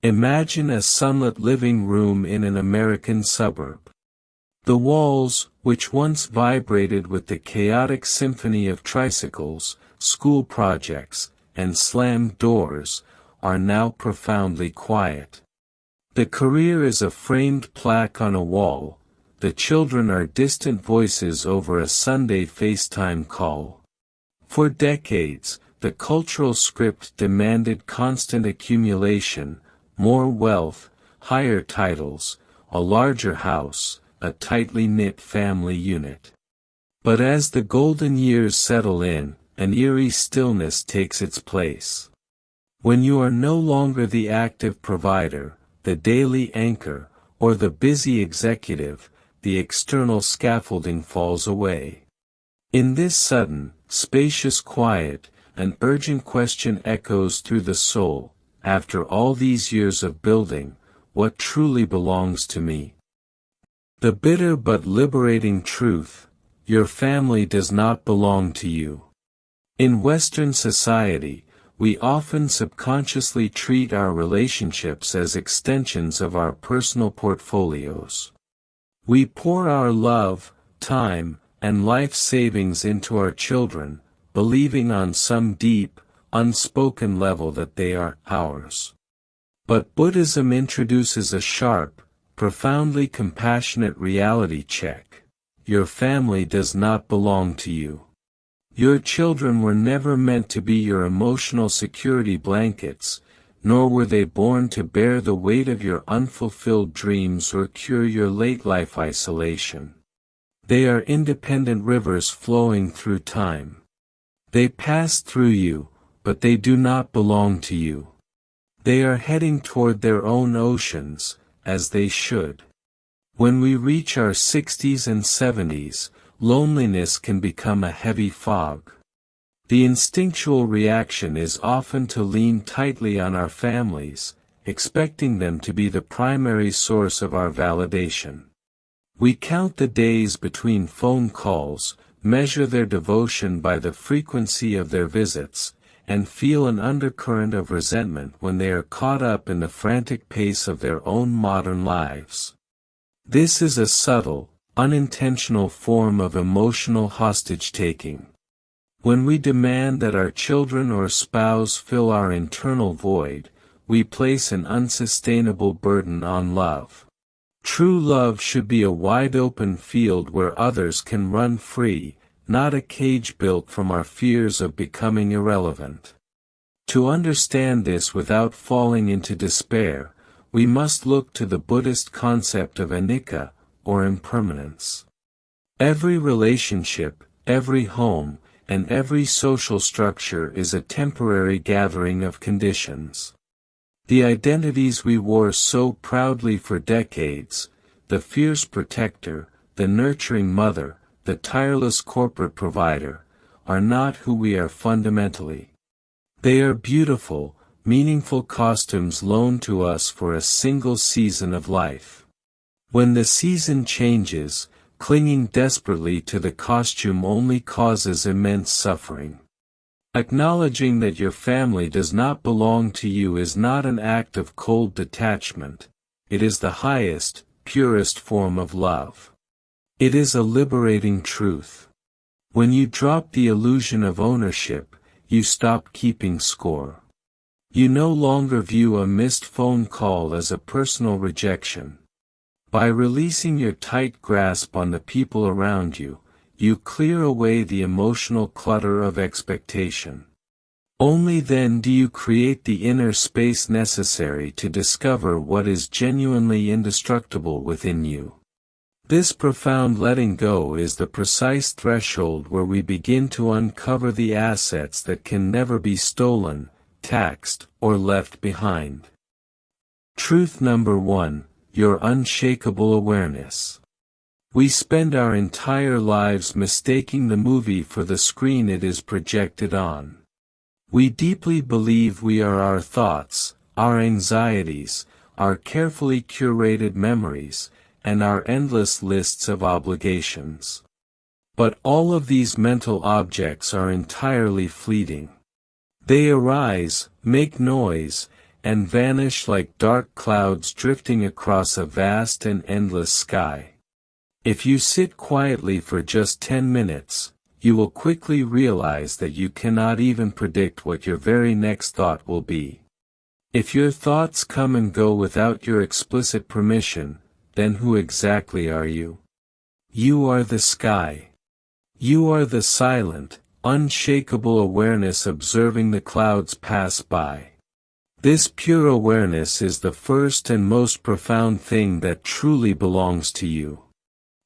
Imagine a sunlit living room in an American suburb. The walls, which once vibrated with the chaotic symphony of tricycles, school projects, and slammed doors, are now profoundly quiet. The career is a framed plaque on a wall, the children are distant voices over a Sunday FaceTime call. For decades, the cultural script demanded constant accumulation, more wealth, higher titles, a larger house, a tightly knit family unit. But as the golden years settle in, an eerie stillness takes its place. When you are no longer the active provider, the daily anchor, or the busy executive, the external scaffolding falls away. In this sudden, spacious quiet, an urgent question echoes through the soul: after all these years of building, what truly belongs to me? The bitter but liberating truth: your family does not belong to you. In Western society, we often subconsciously treat our relationships as extensions of our personal portfolios. We pour our love, time, and life savings into our children, believing on some deep, unspoken level that they are ours. But Buddhism introduces a sharp, profoundly compassionate reality check: your family does not belong to you. Your children were never meant to be your emotional security blankets, nor were they born to bear the weight of your unfulfilled dreams or cure your late-life isolation. They are independent rivers flowing through time. They pass through you, but they do not belong to you. They are heading toward their own oceans, as they should. When we reach our 60s and 70s, loneliness can become a heavy fog. The instinctual reaction is often to lean tightly on our families, expecting them to be the primary source of our validation. We count the days between phone calls, measure their devotion by the frequency of their visits, and feel an undercurrent of resentment when they are caught up in the frantic pace of their own modern lives. This is a subtle, unintentional form of emotional hostage-taking. When we demand that our children or spouse fill our internal void, we place an unsustainable burden on love. True love should be a wide-open field where others can run free, not a cage built from our fears of becoming irrelevant. To understand this without falling into despair, we must look to the Buddhist concept of anicca, or impermanence. Every relationship, every home, and every social structure is a temporary gathering of conditions. The identities we wore so proudly for decades, the fierce protector, the nurturing mother, the tireless corporate provider, are not who we are fundamentally. They are beautiful, meaningful costumes loaned to us for a single season of life. When the season changes, clinging desperately to the costume only causes immense suffering. Acknowledging that your family does not belong to you is not an act of cold detachment, it is the highest, purest form of love. It is a liberating truth. When you drop the illusion of ownership, you stop keeping score. You no longer view a missed phone call as a personal rejection. By releasing your tight grasp on the people around you, you clear away the emotional clutter of expectation. Only then do you create the inner space necessary to discover what is genuinely indestructible within you. This profound letting go is the precise threshold where we begin to uncover the assets that can never be stolen, taxed, or left behind. Truth number 1. Your unshakable awareness. We spend our entire lives mistaking the movie for the screen it is projected on. We deeply believe we are our thoughts, our anxieties, our carefully curated memories, and our endless lists of obligations. But all of these mental objects are entirely fleeting. They arise, make noise, and vanish like dark clouds drifting across a vast and endless sky. If you sit quietly for just 10 minutes, you will quickly realize that you cannot even predict what your very next thought will be. If your thoughts come and go without your explicit permission, then who exactly are you? You are the sky. You are the silent, unshakable awareness observing the clouds pass by. This pure awareness is the first and most profound thing that truly belongs to you.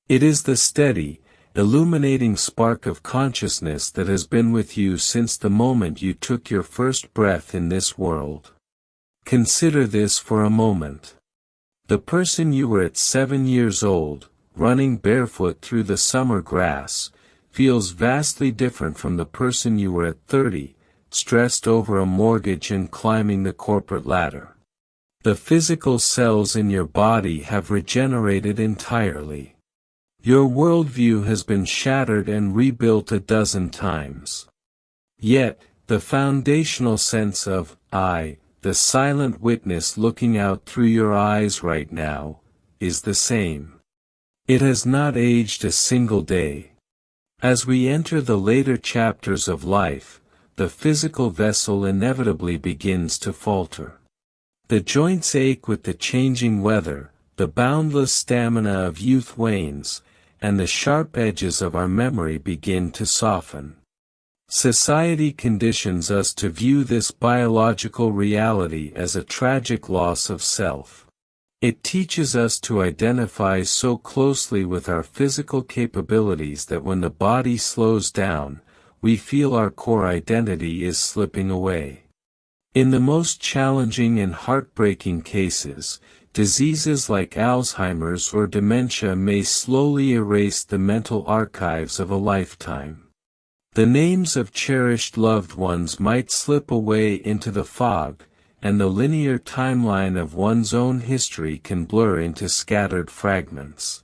It is the steady, illuminating spark of consciousness that has been with you since the moment you took your first breath in this world. Consider this for a moment. The person you were at 7 years old, running barefoot through the summer grass, feels vastly different from the person you were at 30, stressed over a mortgage and climbing the corporate ladder. The physical cells in your body have regenerated entirely. Your worldview has been shattered and rebuilt a dozen times. Yet, the foundational sense of I, the silent witness looking out through your eyes right now, is the same. It has not aged a single day. As we enter the later chapters of life, the physical vessel inevitably begins to falter. The joints ache with the changing weather, the boundless stamina of youth wanes, and the sharp edges of our memory begin to soften. Society conditions us to view this biological reality as a tragic loss of self. It teaches us to identify so closely with our physical capabilities that when the body slows down, we feel our core identity is slipping away. In the most challenging and heartbreaking cases, diseases like Alzheimer's or dementia may slowly erase the mental archives of a lifetime. The names of cherished loved ones might slip away into the fog, and the linear timeline of one's own history can blur into scattered fragments.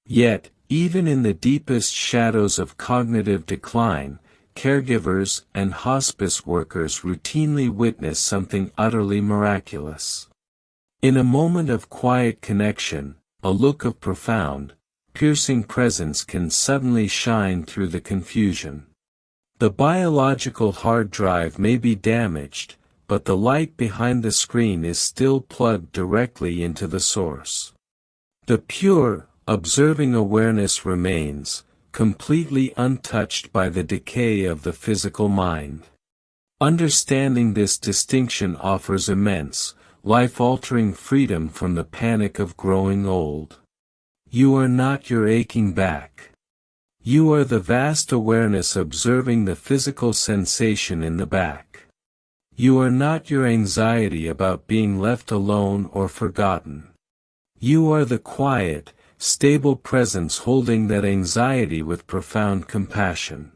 Yet, even in the deepest shadows of cognitive decline, caregivers and hospice workers routinely witness something utterly miraculous. In a moment of quiet connection, a look of profound, piercing presence can suddenly shine through the confusion. The biological hard drive may be damaged, but the light behind the screen is still plugged directly into the source. The pure, observing awareness remains, completely untouched by the decay of the physical mind. Understanding this distinction offers immense, life-altering freedom from the panic of growing old. You are not your aching back. You are the vast awareness observing the physical sensation in the back. You are not your anxiety about being left alone or forgotten. You are the quiet, stable presence holding that anxiety with profound compassion.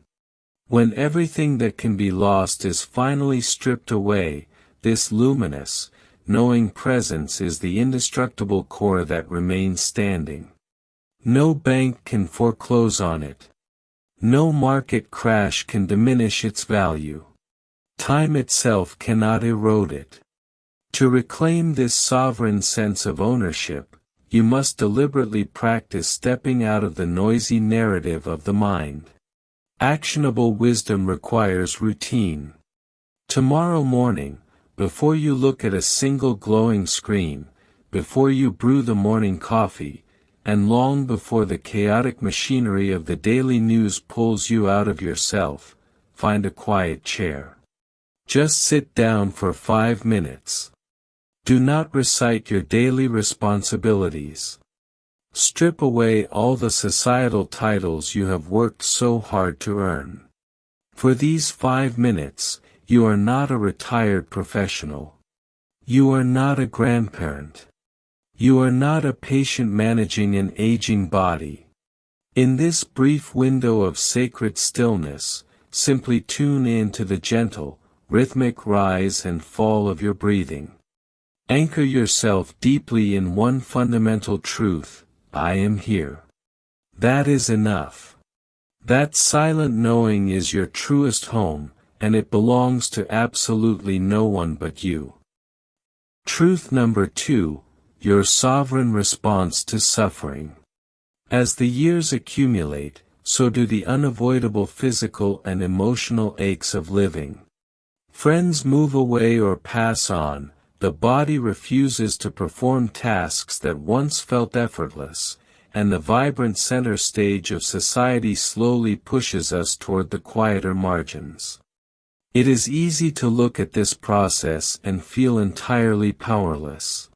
When everything that can be lost is finally stripped away, this luminous, knowing presence is the indestructible core that remains standing. No bank can foreclose on it. No market crash can diminish its value. Time itself cannot erode it. To reclaim this sovereign sense of ownership, you must deliberately practice stepping out of the noisy narrative of the mind. Actionable wisdom requires routine. Tomorrow morning, before you look at a single glowing screen, before you brew the morning coffee, and long before the chaotic machinery of the daily news pulls you out of yourself, find a quiet chair. Just sit down for 5 minutes. Do not recite your daily responsibilities. Strip away all the societal titles you have worked so hard to earn. For these 5 minutes, you are not a retired professional. You are not a grandparent. You are not a patient managing an aging body. In this brief window of sacred stillness, simply tune in to the gentle, rhythmic rise and fall of your breathing. Anchor yourself deeply in one fundamental truth: I am here. That is enough. That silent knowing is your truest home, and it belongs to absolutely no one but you. Truth number 2, your sovereign response to suffering. As the years accumulate, so do the unavoidable physical and emotional aches of living. Friends move away or pass on, the body refuses to perform tasks that once felt effortless, and the vibrant center stage of society slowly pushes us toward the quieter margins. It is easy to look at this process and feel entirely powerless.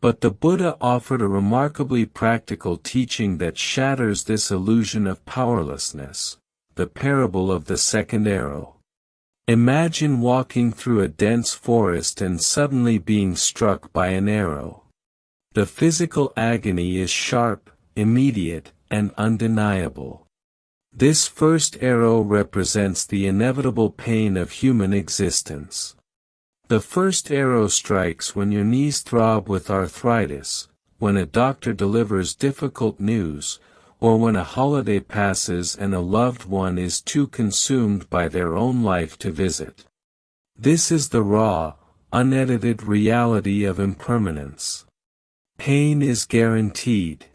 But the Buddha offered a remarkably practical teaching that shatters this illusion of powerlessness, the parable of the second arrow. Imagine walking through a dense forest and suddenly being struck by an arrow. The physical agony is sharp, immediate, and undeniable. This first arrow represents the inevitable pain of human existence. The first arrow strikes when your knees throb with arthritis, when a doctor delivers difficult news, or when a holiday passes and a loved one is too consumed by their own life to visit. This is the raw, unedited reality of impermanence. Pain is guaranteed.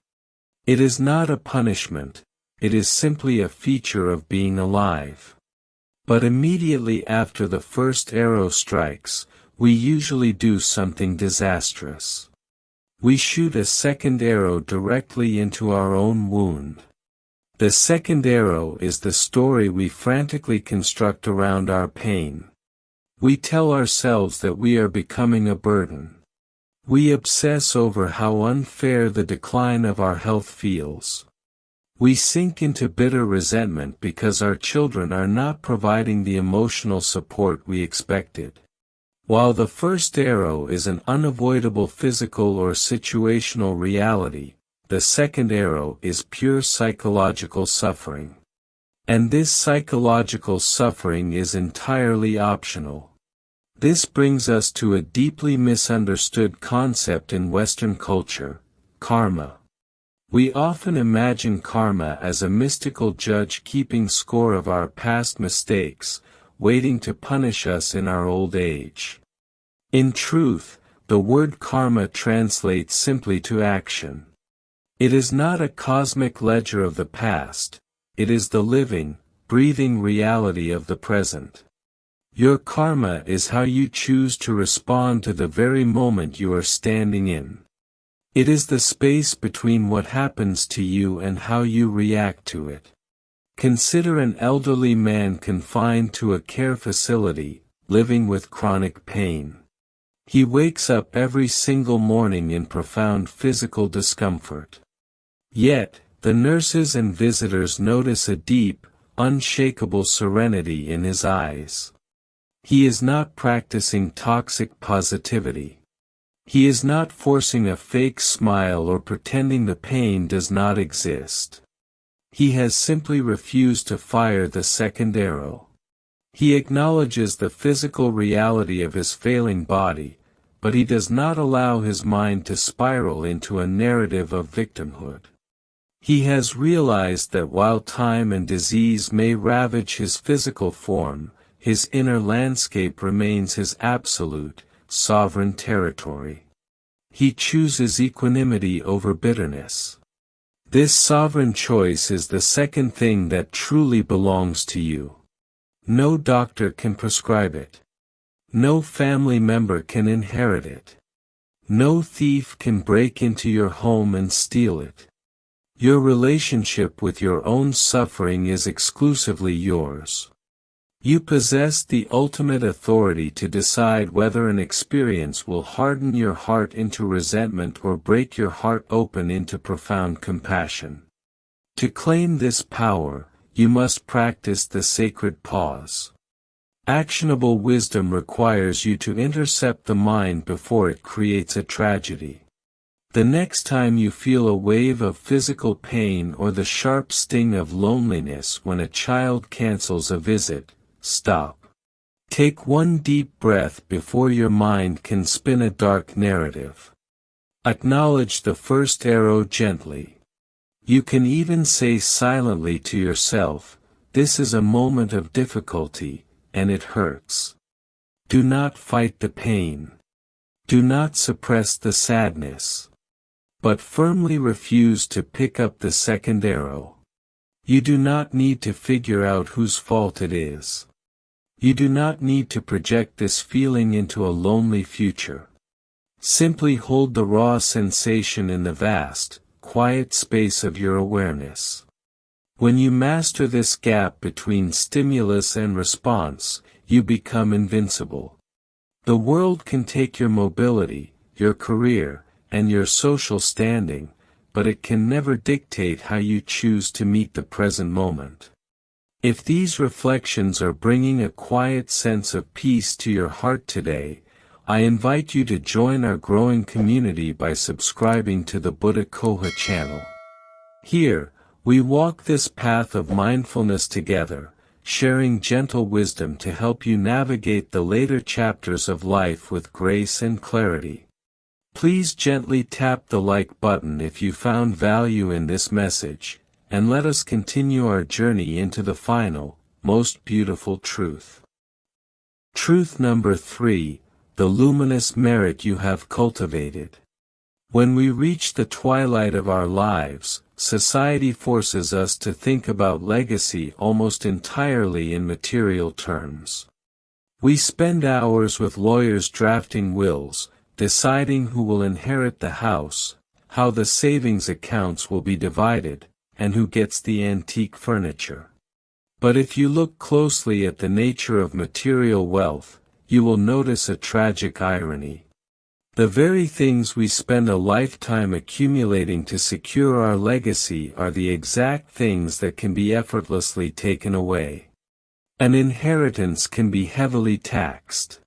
It is not a punishment, it is simply a feature of being alive. But immediately after the first arrow strikes, we usually do something disastrous. We shoot a second arrow directly into our own wound. The second arrow is the story we frantically construct around our pain. We tell ourselves that we are becoming a burden. We obsess over how unfair the decline of our health feels. We sink into bitter resentment because our children are not providing the emotional support we expected. While the first arrow is an unavoidable physical or situational reality, the second arrow is pure psychological suffering. And this psychological suffering is entirely optional. This brings us to a deeply misunderstood concept in Western culture, karma. We often imagine karma as a mystical judge keeping score of our past mistakes, waiting to punish us in our old age. In truth, the word karma translates simply to action. It is not a cosmic ledger of the past, it is the living, breathing reality of the present. Your karma is how you choose to respond to the very moment you are standing in. It is the space between what happens to you and how you react to it. Consider an elderly man confined to a care facility, living with chronic pain. He wakes up every single morning in profound physical discomfort. Yet, the nurses and visitors notice a deep, unshakable serenity in his eyes. He is not practicing toxic positivity. He is not forcing a fake smile or pretending the pain does not exist. He has simply refused to fire the second arrow. He acknowledges the physical reality of his failing body, but he does not allow his mind to spiral into a narrative of victimhood. He has realized that while time and disease may ravage his physical form, his inner landscape remains his absolute, sovereign territory. He chooses equanimity over bitterness. This sovereign choice is the second thing that truly belongs to you. No doctor can prescribe it. No family member can inherit it. No thief can break into your home and steal it. Your relationship with your own suffering is exclusively yours. You possess the ultimate authority to decide whether an experience will harden your heart into resentment or break your heart open into profound compassion. To claim this power, you must practice the sacred pause. Actionable wisdom requires you to intercept the mind before it creates a tragedy. The next time you feel a wave of physical pain or the sharp sting of loneliness when a child cancels a visit, stop. Take one deep breath before your mind can spin a dark narrative. Acknowledge the first arrow gently. You can even say silently to yourself, "This is a moment of difficulty, and it hurts." Do not fight the pain. Do not suppress the sadness, but firmly refuse to pick up the second arrow. You do not need to figure out whose fault it is. You do not need to project this feeling into a lonely future. Simply hold the raw sensation in the vast, quiet space of your awareness. When you master this gap between stimulus and response, you become invincible. The world can take your mobility, your career, and your social standing, but it can never dictate how you choose to meet the present moment. If these reflections are bringing a quiet sense of peace to your heart today, I invite you to join our growing community by subscribing to the Buddha Coha channel. Here, we walk this path of mindfulness together, sharing gentle wisdom to help you navigate the later chapters of life with grace and clarity. Please gently tap the like button if you found value in this message, and let us continue our journey into the final, most beautiful truth. Truth number 3, the luminous merit you have cultivated. When we reach the twilight of our lives, society forces us to think about legacy almost entirely in material terms. We spend hours with lawyers drafting wills, deciding who will inherit the house, how the savings accounts will be divided, and who gets the antique furniture. But if you look closely at the nature of material wealth, you will notice a tragic irony. The very things we spend a lifetime accumulating to secure our legacy are the exact things that can be effortlessly taken away. An inheritance can be heavily taxed.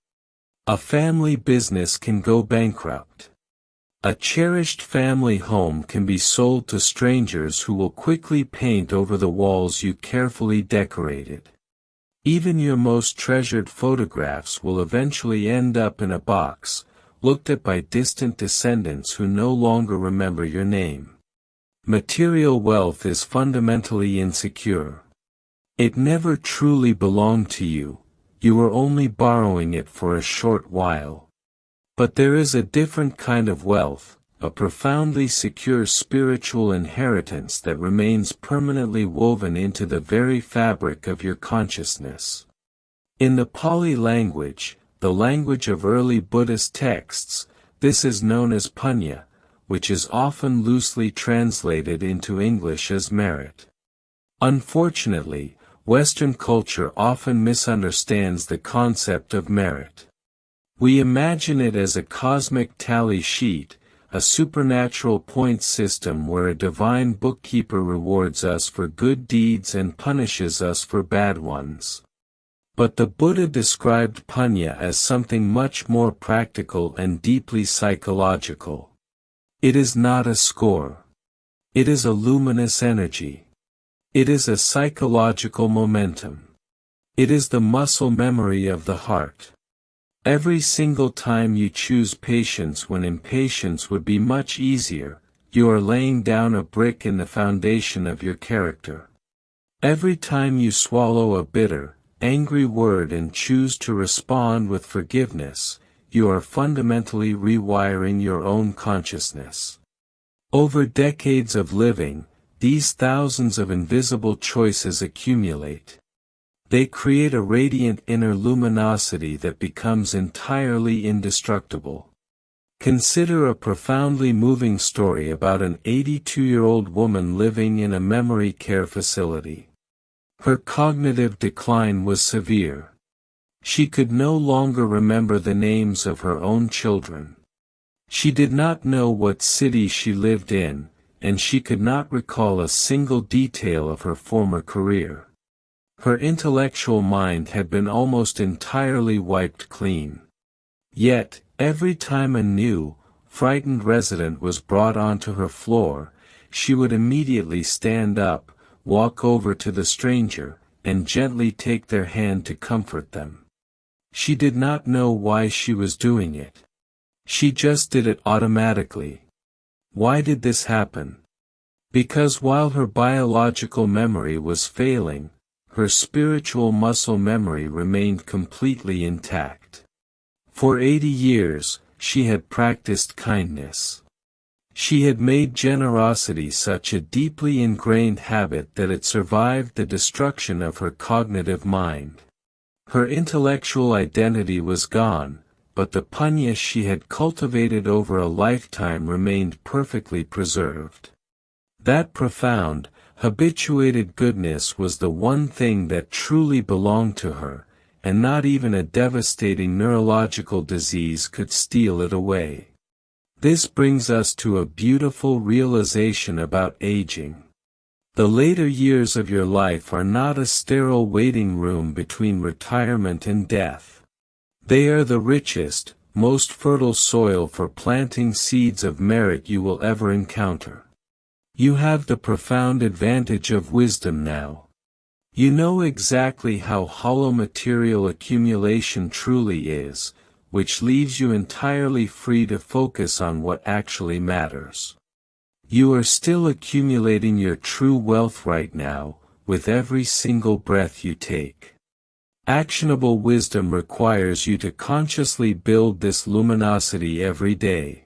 A family business can go bankrupt. A cherished family home can be sold to strangers who will quickly paint over the walls you carefully decorated. Even your most treasured photographs will eventually end up in a box, looked at by distant descendants who no longer remember your name. Material wealth is fundamentally insecure. It never truly belonged to you, you were only borrowing it for a short while. But there is a different kind of wealth, a profoundly secure spiritual inheritance that remains permanently woven into the very fabric of your consciousness. In the Pali language, the language of early Buddhist texts, this is known as punya, which is often loosely translated into English as merit. Unfortunately, Western culture often misunderstands the concept of merit. We imagine it as a cosmic tally sheet, a supernatural point system where a divine bookkeeper rewards us for good deeds and punishes us for bad ones. But the Buddha described punya as something much more practical and deeply psychological. It is not a score. It is a luminous energy. It is a psychological momentum. It is the muscle memory of the heart. Every single time you choose patience when impatience would be much easier, you are laying down a brick in the foundation of your character. Every time you swallow a bitter, angry word and choose to respond with forgiveness, you are fundamentally rewiring your own consciousness. Over decades of living, these thousands of invisible choices accumulate. They create a radiant inner luminosity that becomes entirely indestructible. Consider a profoundly moving story about an 82-year-old woman living in a memory care facility. Her cognitive decline was severe. She could no longer remember the names of her own children. She did not know what city she lived in, and she could not recall a single detail of her former career. Her intellectual mind had been almost entirely wiped clean. Yet, every time a new, frightened resident was brought onto her floor, she would immediately stand up, walk over to the stranger, and gently take their hand to comfort them. She did not know why she was doing it. She just did it automatically. Why did this happen? Because while her biological memory was failing, her spiritual muscle memory remained completely intact. For 80 years, she had practiced kindness. She had made generosity such a deeply ingrained habit that it survived the destruction of her cognitive mind. Her intellectual identity was gone, but the punya she had cultivated over a lifetime remained perfectly preserved. That profound, habituated goodness was the one thing that truly belonged to her, and not even a devastating neurological disease could steal it away. This brings us to a beautiful realization about aging. The later years of your life are not a sterile waiting room between retirement and death. They are the richest, most fertile soil for planting seeds of merit you will ever encounter. You have the profound advantage of wisdom now. You know exactly how hollow material accumulation truly is, which leaves you entirely free to focus on what actually matters. You are still accumulating your true wealth right now, with every single breath you take. Actionable wisdom requires you to consciously build this luminosity every day.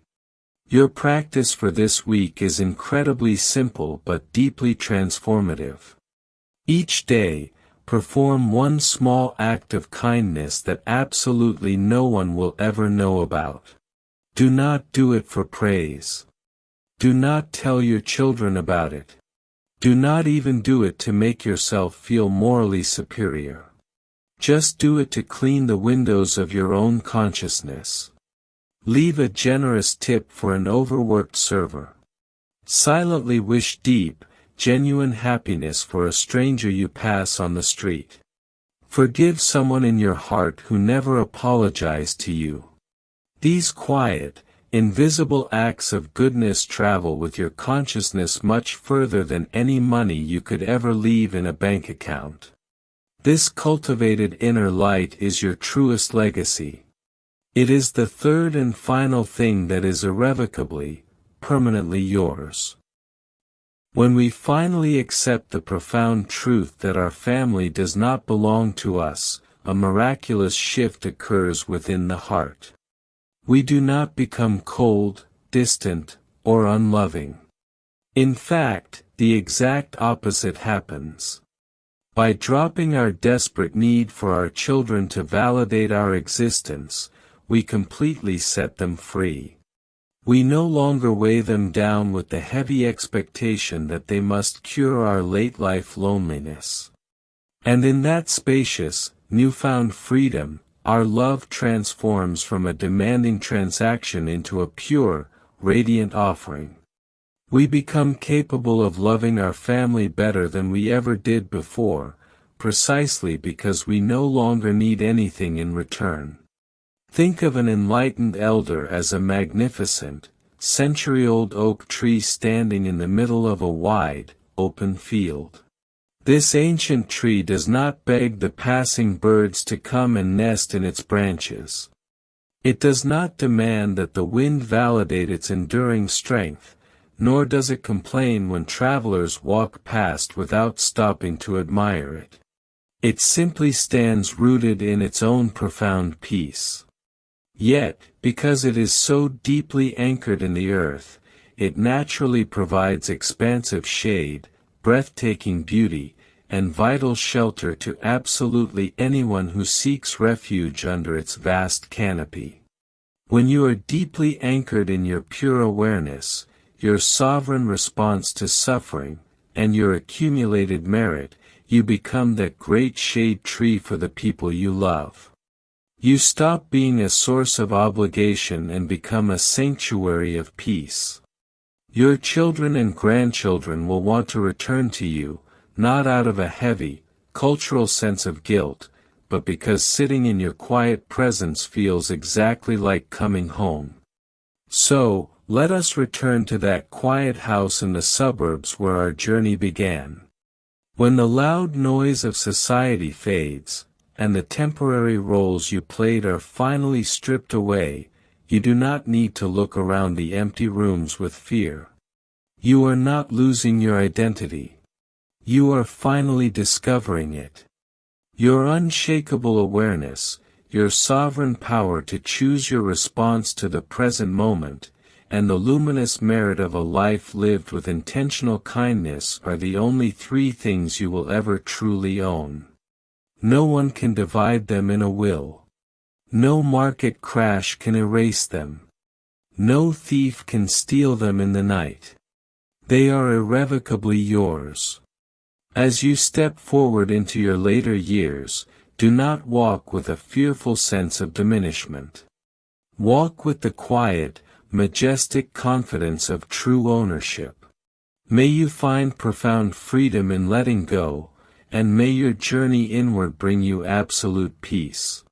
Your practice for this week is incredibly simple but deeply transformative. Each day, perform one small act of kindness that absolutely no one will ever know about. Do not do it for praise. Do not tell your children about it. Do not even do it to make yourself feel morally superior. Just do it to clean the windows of your own consciousness. Leave a generous tip for an overworked server. Silently wish deep, genuine happiness for a stranger you pass on the street. Forgive someone in your heart who never apologized to you. These quiet, invisible acts of goodness travel with your consciousness much further than any money you could ever leave in a bank account. This cultivated inner light is your truest legacy. It is the third and final thing that is irrevocably, permanently yours. When we finally accept the profound truth that our family does not belong to us, a miraculous shift occurs within the heart. We do not become cold, distant, or unloving. In fact, the exact opposite happens. By dropping our desperate need for our children to validate our existence, we completely set them free. We no longer weigh them down with the heavy expectation that they must cure our late-life loneliness. And in that spacious, newfound freedom, our love transforms from a demanding transaction into a pure, radiant offering. We become capable of loving our family better than we ever did before, precisely because we no longer need anything in return. Think of an enlightened elder as a magnificent, century-old oak tree standing in the middle of a wide, open field. This ancient tree does not beg the passing birds to come and nest in its branches. It does not demand that the wind validate its enduring strength, nor does it complain when travelers walk past without stopping to admire it. It simply stands rooted in its own profound peace. Yet, because it is so deeply anchored in the earth, it naturally provides expansive shade, breathtaking beauty, and vital shelter to absolutely anyone who seeks refuge under its vast canopy. When you are deeply anchored in your pure awareness, your sovereign response to suffering, and your accumulated merit, you become that great shade tree for the people you love. You stop being a source of obligation and become a sanctuary of peace. Your children and grandchildren will want to return to you, not out of a heavy, cultural sense of guilt, but because sitting in your quiet presence feels exactly like coming home. So, let us return to that quiet house in the suburbs where our journey began. When the loud noise of society fades, and the temporary roles you played are finally stripped away, you do not need to look around the empty rooms with fear. You are not losing your identity. You are finally discovering it. Your unshakable awareness, your sovereign power to choose your response to the present moment, and the luminous merit of a life lived with intentional kindness are the only three things you will ever truly own. No one can divide them in a will. No market crash can erase them. No thief can steal them in the night. They are irrevocably yours. As you step forward into your later years, do not walk with a fearful sense of diminishment. Walk with the quiet, majestic confidence of true ownership. May you find profound freedom in letting go, and may your journey inward bring you absolute peace.